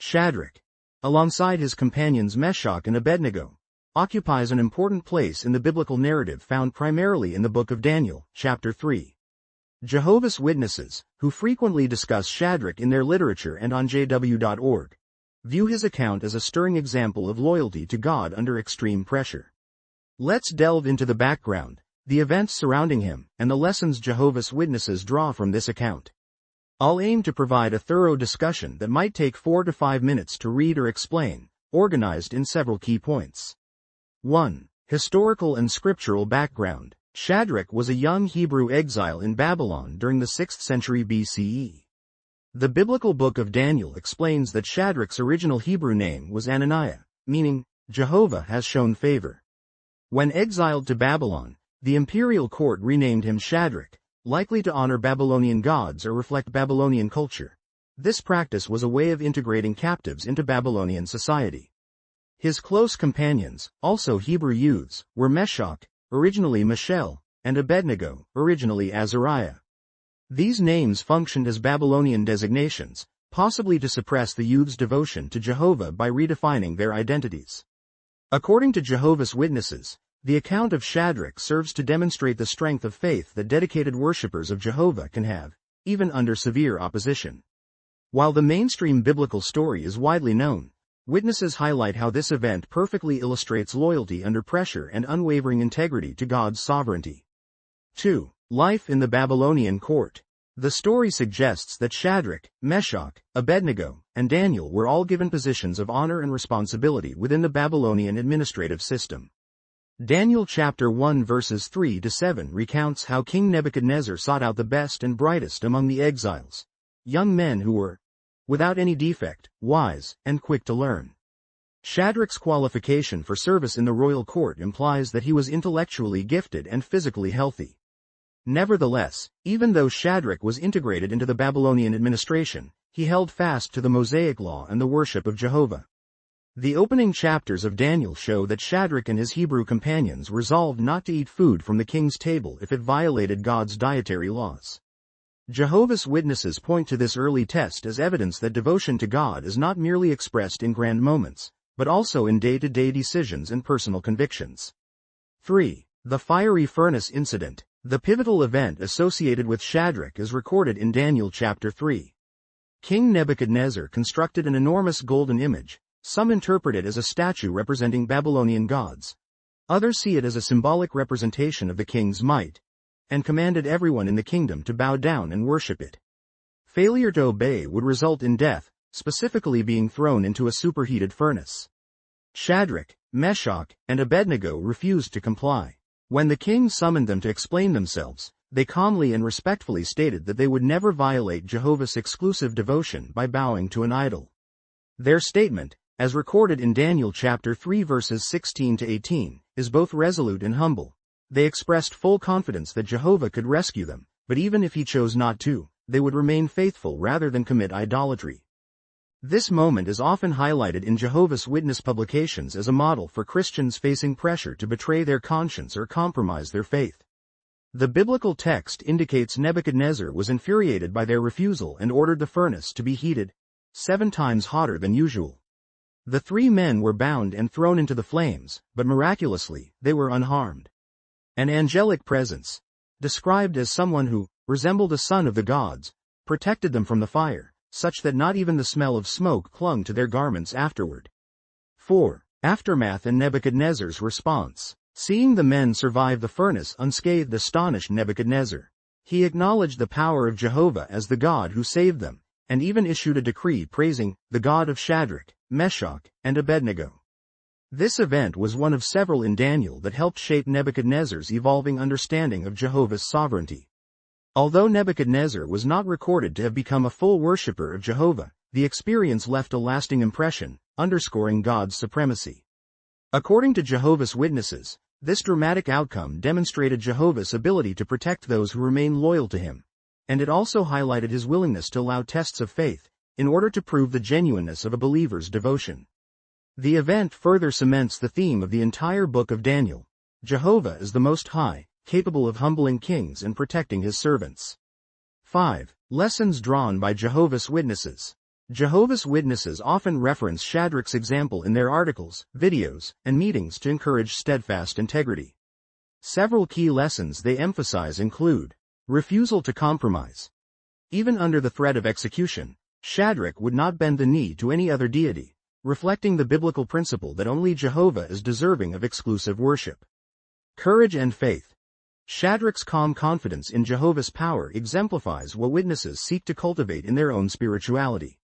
Shadrach, alongside his companions Meshach and Abednego, occupies an important place in the biblical narrative found primarily in the book of Daniel, chapter 3. Jehovah's Witnesses, who frequently discuss Shadrach in their literature and on jw.org, view his account as a stirring example of loyalty to God under extreme pressure. Let's delve into the background, the events surrounding him, and the lessons Jehovah's Witnesses draw from this account. I'll aim to provide a thorough discussion that might take 4 to 5 minutes to read or explain, organized in several key points. 1. Historical and scriptural background. Shadrach was a young Hebrew exile in Babylon during the 6th century BCE. The biblical book of Daniel explains that Shadrach's original Hebrew name was Ananiah, meaning, Jehovah has shown favor. When exiled to Babylon, the imperial court renamed him Shadrach, likely to honor Babylonian gods or reflect Babylonian culture. This practice was a way of integrating captives into Babylonian society. His close companions, also Hebrew youths, were Meshach, originally Mishael, and Abednego, originally Azariah. These names functioned as Babylonian designations, possibly to suppress the youths' devotion to Jehovah by redefining their identities. According to Jehovah's Witnesses, the account of Shadrach serves to demonstrate the strength of faith that dedicated worshippers of Jehovah can have, even under severe opposition. While the mainstream biblical story is widely known, witnesses highlight how this event perfectly illustrates loyalty under pressure and unwavering integrity to God's sovereignty. 2. Life in the Babylonian court. The story suggests that Shadrach, Meshach, Abednego, and Daniel were all given positions of honor and responsibility within the Babylonian administrative system. Daniel chapter 1 verses 3 to 7 recounts how King Nebuchadnezzar sought out the best and brightest among the exiles, young men who were, without any defect, wise, and quick to learn. Shadrach's qualification for service in the royal court implies that he was intellectually gifted and physically healthy. Nevertheless, even though Shadrach was integrated into the Babylonian administration, he held fast to the Mosaic law and the worship of Jehovah. The opening chapters of Daniel show that Shadrach and his Hebrew companions resolved not to eat food from the king's table if it violated God's dietary laws. Jehovah's Witnesses point to this early test as evidence that devotion to God is not merely expressed in grand moments, but also in day-to-day decisions and personal convictions. 3. The fiery furnace incident. The pivotal event associated with Shadrach is recorded in Daniel chapter 3. King Nebuchadnezzar constructed an enormous golden image. Some interpret it as a statue representing Babylonian gods. Others see it as a symbolic representation of the king's might, and commanded everyone in the kingdom to bow down and worship it. Failure to obey would result in death, specifically being thrown into a superheated furnace. Shadrach, Meshach, and Abednego refused to comply. When the king summoned them to explain themselves, they calmly and respectfully stated that they would never violate Jehovah's exclusive devotion by bowing to an idol. Their statement, as recorded in Daniel chapter 3 verses 16 to 18, is both resolute and humble. They expressed full confidence that Jehovah could rescue them, but even if he chose not to, they would remain faithful rather than commit idolatry. This moment is often highlighted in Jehovah's Witness publications as a model for Christians facing pressure to betray their conscience or compromise their faith. The biblical text indicates Nebuchadnezzar was infuriated by their refusal and ordered the furnace to be heated 7 times hotter than usual. The 3 men were bound and thrown into the flames, but miraculously, they were unharmed. An angelic presence, described as someone who resembled a son of the gods, protected them from the fire, such that not even the smell of smoke clung to their garments afterward. 4. Aftermath and Nebuchadnezzar's response. Seeing the men survive the furnace unscathed astonished Nebuchadnezzar. He acknowledged the power of Jehovah as the God who saved them, and even issued a decree praising the God of Shadrach, Meshach, and Abednego. This event was one of several in Daniel that helped shape Nebuchadnezzar's evolving understanding of Jehovah's sovereignty. Although Nebuchadnezzar was not recorded to have become a full worshipper of Jehovah, the experience left a lasting impression, underscoring God's supremacy. According to Jehovah's Witnesses, this dramatic outcome demonstrated Jehovah's ability to protect those who remain loyal to him, and it also highlighted his willingness to allow tests of faith, in order to prove the genuineness of a believer's devotion. The event further cements the theme of the entire book of Daniel. Jehovah is the Most High, capable of humbling kings and protecting his servants. 5. Lessons drawn by Jehovah's Witnesses. Jehovah's Witnesses often reference Shadrach's example in their articles, videos, and meetings to encourage steadfast integrity. Several key lessons they emphasize include refusal to compromise. Even under the threat of execution, Shadrach would not bend the knee to any other deity, reflecting the biblical principle that only Jehovah is deserving of exclusive worship. Courage and faith. Shadrach's calm confidence in Jehovah's power exemplifies what witnesses seek to cultivate in their own spirituality.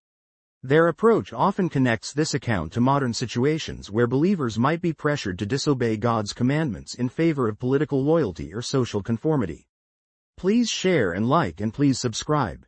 Their approach often connects this account to modern situations where believers might be pressured to disobey God's commandments in favor of political loyalty or social conformity. Please share and like and please subscribe.